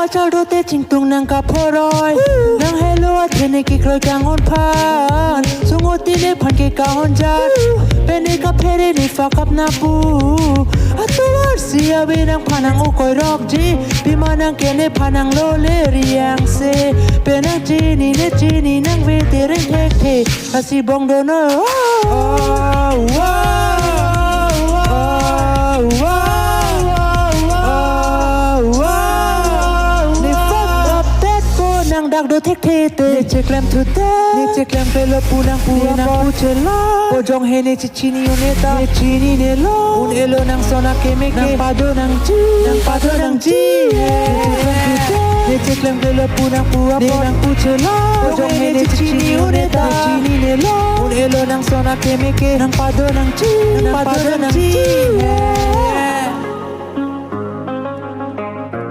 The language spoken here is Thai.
มาเจ้าโรเตจิงตุงนางกับพ่อรอยนางเฮโลเทนกิเคยกางหอนพานสุงโอตีเนพันเกกางหอนจัดเป็นเอกเพเรนิฟ้ากับนาปูอัตัวเสียเวนางพานางโอคอยรอกจีปีมานางเกเนพานางโลเลรียังเซเป็นนางจีนี่เนจีนี่นางเวเตเรนเทคเทอาศิบองโดนดักโดเทคเทเตเจคแลมทุเตเนเจคแลมเปลปูนางปูเชลาโอจงเฮเนจิชินิโอเนตาเนชินิเนโลอุนเอโลนางโซนาเคเมเกนางปาโดนางจีเนเจคแลมเปลปูนางปูเนนางปูเชลาโอจงเฮเนจิชินิโอเนตาเนชินิเนโลอุนเอโลนางโซนาเคเมเกนางปาโดนางจี